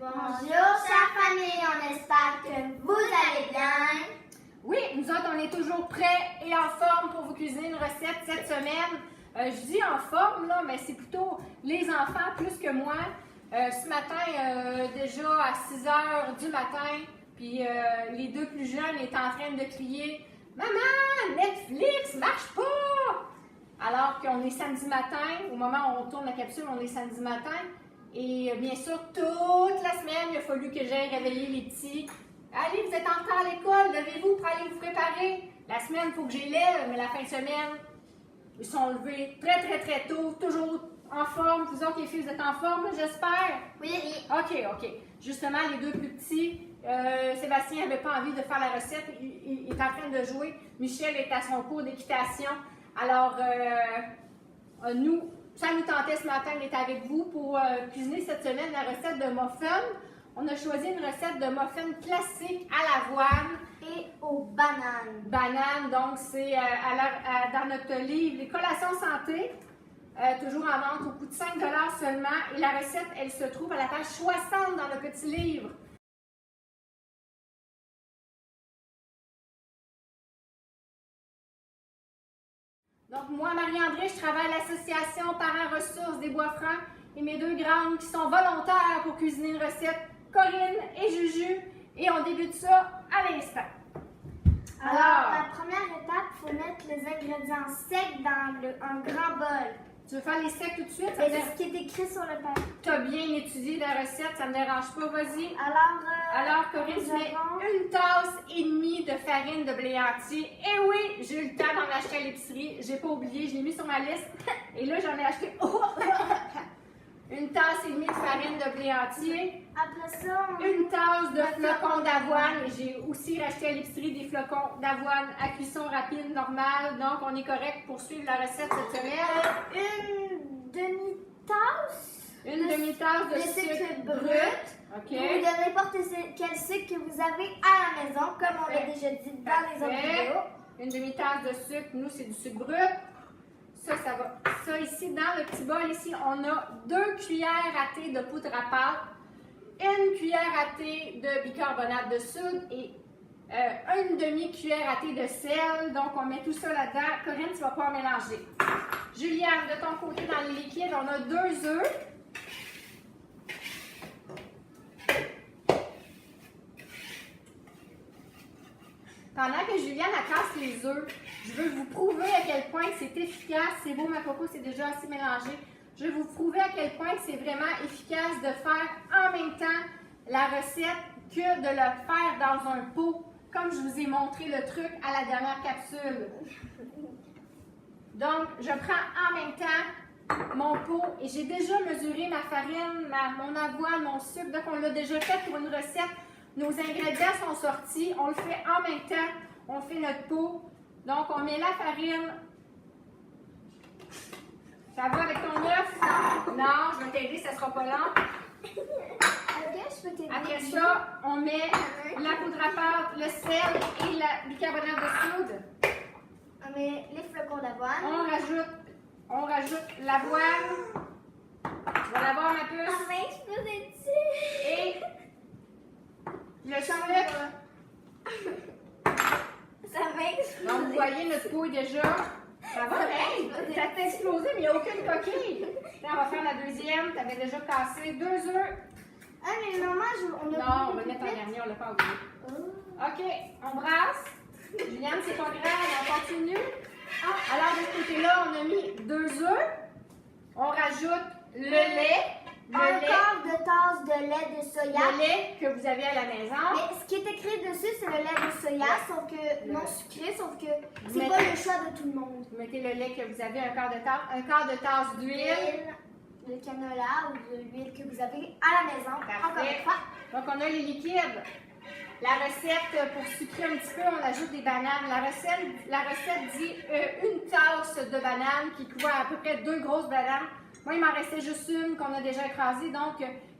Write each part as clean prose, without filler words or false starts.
Bonjour, chère famille, on espère que vous allez bien. Oui, nous autres, on est toujours prêts et en forme pour vous cuisiner une recette cette semaine. Je dis en forme, là, mais c'est plutôt les enfants plus que moi. Ce matin, déjà à 6 h du matin, puis les deux plus jeunes étaient en train de crier « Maman, Netflix marche pas! » Alors qu'on est samedi matin, au moment où on tourne la capsule, on est samedi matin. Et bien sûr, toute la semaine, il a fallu que j'aille réveiller les petits. Allez, vous êtes en retard à l'école, levez-vous pour aller vous préparer. La semaine, il faut que j'y lève, mais la fin de semaine, ils sont levés très tôt, toujours en forme. Vous autres, les filles, vous êtes en forme, j'espère? Oui. OK. Justement, les deux plus petits, Sébastien n'avait pas envie de faire la recette. Il est en train de jouer. Michel est à son cours d'équitation. Alors, ça nous tentait ce matin d'être avec vous pour cuisiner cette semaine la recette de muffins. On a choisi une recette de muffins classique à l'avoine. Et aux bananes. Banane, donc c'est dans notre livre Les collations santé, toujours en vente au coût de 5 $ seulement. Et la recette, elle se trouve à la page 60 dans le petit livre. Donc, moi, Marie-André, je travaille à l'Association Parents Ressources des Bois-Francs et mes deux grandes qui sont volontaires pour cuisiner une recette, Corinne et Juju. Et on débute ça à l'instant. Alors, la première étape, il faut mettre les ingrédients secs dans un grand bol. Tu veux faire les secs tout de suite? C'est ce qui est écrit sur le papier. Tu as bien étudié la recette, ça ne me dérange pas, vas-y. Alors, Corinne, tu mets 1,5 tasses de farine de blé entier. Et oui, j'ai eu le temps d'en acheter à l'épicerie. J'ai pas oublié, je l'ai mis sur ma liste. Et là, j'en ai acheté 1,5 tasses de farine de blé entier. Après ça, 1 tasse de flocons d'avoine. Et j'ai aussi racheté à l'épicerie des flocons d'avoine à cuisson rapide, normale. Donc, on est correct pour suivre la recette cette semaine. une demi-tasse. Une demi-tasse de sucre brut. OK. Ou de n'importe quel sucre que vous avez à la maison, comme on l'a déjà dit dans les autres vidéos. Une demi-tasse de sucre, nous, c'est du sucre brut. Ça va. Ça, ici, dans le petit bol, ici, on a 2 cuillères à thé de poudre à pâte, 1 cuillère à thé de bicarbonate de soude et une demi-cuillère à thé de sel. Donc, on met tout ça là-dedans. Corinne, tu vas pouvoir mélanger. Juliane, de ton côté, dans les liquides, on a 2 œufs. Pendant que Juliane casse les œufs, je veux vous prouver à quel point c'est efficace. C'est beau, ma coco, c'est déjà assez mélangé. Je vais vous prouver à quel point c'est vraiment efficace de faire en même temps la recette que de le faire dans un pot, comme je vous ai montré le truc à la dernière capsule. Donc, je prends en même temps mon pot et j'ai déjà mesuré ma farine, mon avoine, mon sucre. Donc, on l'a déjà fait pour une recette. Nos ingrédients sont sortis, on le fait en même temps, on fait notre pot. Donc, on met la farine. Ça va avec ton œuf? Non, je vais t'aider, ça ne sera pas lent. Après ça, on met la poudre à pâte, le sel et le bicarbonate de soude. On met les flocons d'avoine. On rajoute l'avoine. Tu vas l'avoir, ma puce. Ça va exploser dessus. Et le sucre. Ça va exploser. Donc, vous voyez, notre pot est déjà. Ça va, hey, ça t'a explosé, mais il n'y a aucune coquille. Là, on va faire la deuxième. Tu avais déjà cassé 2 œufs. Ah, mais maman, on a Non, on va mettre en dernier, on ne l'a pas oublié. OK, on brasse. Juliane, c'est pas grave, on continue. Alors, de ce côté-là, on a mis 2 œufs. On rajoute le lait. Un quart de tasse de lait de soya. Le lait que vous avez à la maison. Mais ce qui est écrit dessus, c'est le lait de soya, sauf que non sucré, sauf que c'est pas le choix de tout le monde. Vous mettez le lait que vous avez, un quart de tasse d'huile. De canola ou de l'huile que vous avez à la maison. Encore une fois. Donc, on a les liquides. La recette, pour sucrer un petit peu, on ajoute des bananes. La recette dit 1 tasse de bananes qui équivaut à peu près 2 grosses bananes. Moi, il m'en restait juste une qu'on a déjà écrasée, donc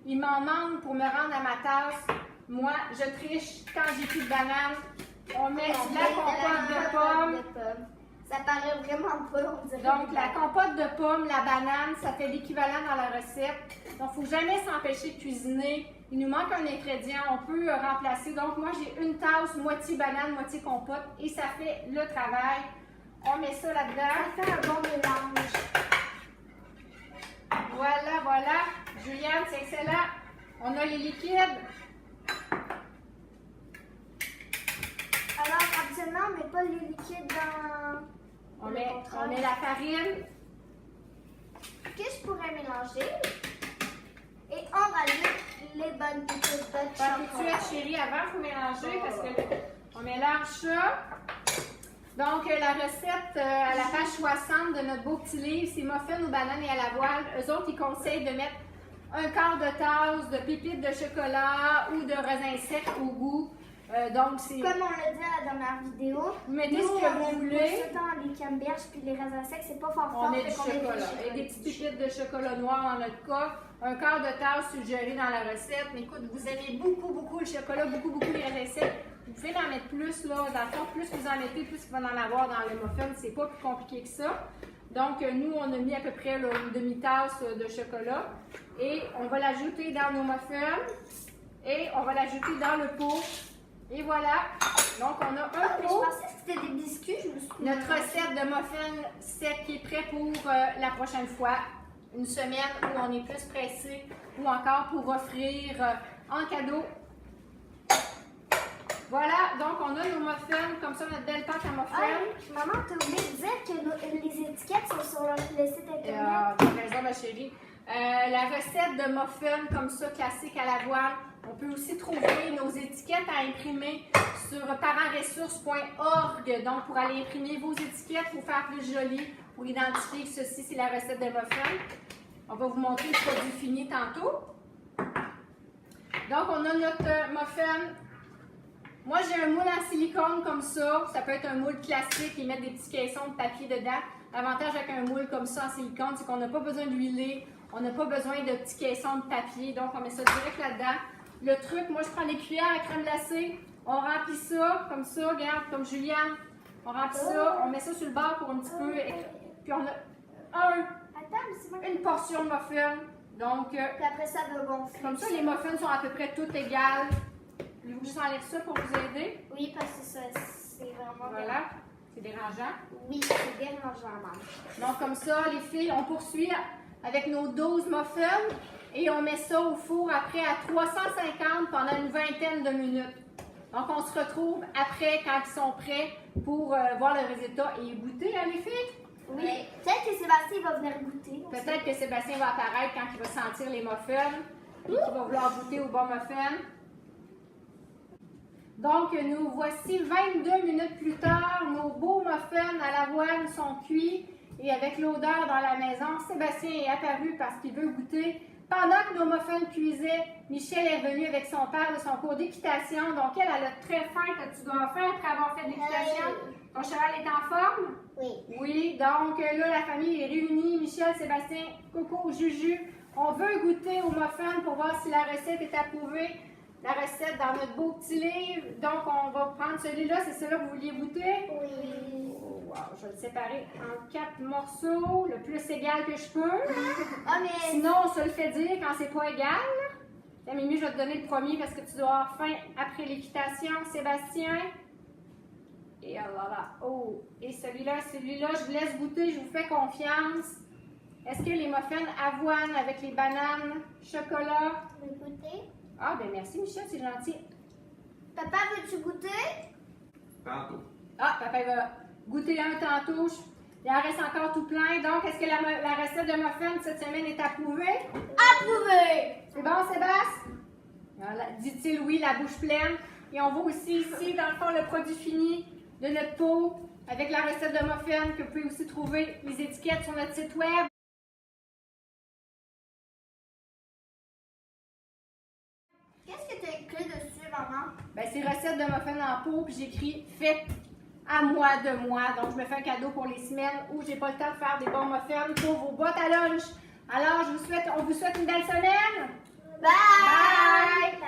il m'en manque pour me rendre à ma tasse. Moi, je triche quand j'ai plus de bananes. On met de la compote de pommes. Ça paraît vraiment pas, on dirait. Donc, la compote de pommes, la banane, ça fait l'équivalent dans la recette. Donc, il ne faut jamais s'empêcher de cuisiner. Il nous manque un ingrédient, on peut remplacer. Donc, moi, j'ai une tasse, moitié banane, moitié compote, et ça fait le travail. On met ça là-dedans. Ça fait un bon mélange. Voilà, voilà. Juliane, c'est excellent. On a les liquides. Alors, habituellement, on met pas les liquides dans... On met la farine. Que je pourrais mélanger. Et on rajoute les bonnes petites de chocolat. Chérie, avant, il faut mélanger parce que on mélange ça. Donc, la recette à la page 60 de notre beau petit livre, c'est muffins aux bananes et à la voile. Eux autres, ils conseillent de mettre un quart de tasse de pépites de chocolat ou de raisins secs au goût. Donc, c'est... Comme on l'a dit à la dernière vidéo, vous mettez ce que vous voulez. Autant les camemberges puis les raisins secs, c'est pas fort On fort. met du chocolat. Et des petites pépites de chocolat noir dans notre cas. Un quart de tasse suggéré dans la recette. Mais écoute, vous aimez beaucoup le chocolat, beaucoup les raisins secs. Vous pouvez en mettre plus, là. Dans le fond, plus vous en mettez, plus il va en avoir dans le muffin. C'est pas plus compliqué que ça. Donc, nous, on a mis à peu près là, une demi-tasse de chocolat. Et on va l'ajouter dans nos muffins. Et on va l'ajouter dans le pot. Et voilà. Donc, on a un Mais je pot. pensais que c'était des biscuits. Je me suis... Notre recette de muffins sec qui est prêt pour la prochaine fois. Une semaine où on est plus pressé ou encore pour offrir en cadeau. Voilà, donc on a nos muffins, comme ça notre belle pâte à muffins. Maman, t'as oublié de dire que les étiquettes sont sur le site internet. T'as raison, ma chérie. La recette de muffins comme ça, classique à l'avoine. On peut aussi trouver nos étiquettes à imprimer sur parentressources.org. Donc, pour aller imprimer vos étiquettes, il faut faire plus joli pour identifier que ceci, c'est la recette de muffins. On va vous montrer le produit fini tantôt. Donc, on a notre muffin. Moi, j'ai un moule en silicone comme ça. Ça peut être un moule classique et mettre des petits caissons de papier dedans. L'avantage avec un moule comme ça en silicone, c'est qu'on n'a pas besoin d'huiler. On n'a pas besoin de petits caissons de papier. Donc, on met ça direct là-dedans. Le truc, moi, je prends des cuillères à crème glacée. On remplit ça comme ça. Regarde, comme Juliane. On remplit ça. On met ça sur le bord pour un petit peu. Puis, on a une portion de muffin. Donc, Puis après ça, va gonfler. comme ça, les muffins sont à peu près toutes égales. Voulez-vous que je enlève ça pour vous aider? Oui, parce que ça, c'est vraiment... Voilà. C'est dérangeant. Oui, c'est dérangeant, maman. Donc, comme ça, les filles, on poursuit avec nos 12 muffins et on met ça au four après à 350 pendant une vingtaine de minutes. Donc, on se retrouve après quand ils sont prêts pour voir le résultat et goûter, hein, les filles? Oui. Peut-être que Sébastien va venir goûter. Peut-être que Sébastien va apparaître quand il va sentir les muffins et qu'il va vouloir goûter au bon muffin. Donc, nous voici 22 minutes plus tard. Nos beaux muffins à l'avoine sont cuits. Et avec l'odeur dans la maison, Sébastien est apparu parce qu'il veut goûter. Pendant que nos muffins cuisaient, Michel est venu avec son père de son cours d'équitation. Donc, elle a très faim que tu dois faire après avoir fait de l'équitation. Ton cheval est en forme? Oui. Oui, donc là, la famille est réunie. Michel, Sébastien, Coco, Juju. On veut goûter aux muffins pour voir si la recette est approuvée. La recette dans notre beau petit livre. Donc, on va prendre celui-là. C'est celui-là que vous vouliez goûter? Oui. Oh, wow. Je vais le séparer en 4 morceaux, le plus égal que je peux. Ah, mais... Sinon, on se le fait dire quand c'est pas égal. Là, Mimi, je vais te donner le premier parce que tu dois avoir faim après l'équitation. Sébastien. Et alors là, oh, et celui-là, je vous laisse goûter, je vous fais confiance. Est-ce que les muffins avoine avec les bananes, chocolat? Tu veux goûter? Ah, ben merci Michel, c'est gentil. Papa, veux-tu goûter? Tantôt. Ah, papa il va goûter un tantôt. Il en reste encore tout plein. Donc, est-ce que la recette de muffins cette semaine est approuvée? Approuvé! C'est bon, Sébastien? Voilà, dit-il oui, la bouche pleine. Et on voit aussi ici, dans le fond, le produit fini de notre pot avec la recette de muffins que vous pouvez aussi trouver les étiquettes sur notre site web. Qu'est-ce que tu as écrit dessus, maman? Ben, c'est recette de muffins en pot, puis j'écris fait à moi de moi. Donc, je me fais un cadeau pour les semaines où j'ai pas le temps de faire des bons muffins pour vos boîtes à lunch. Alors, on vous souhaite une belle semaine. Bye!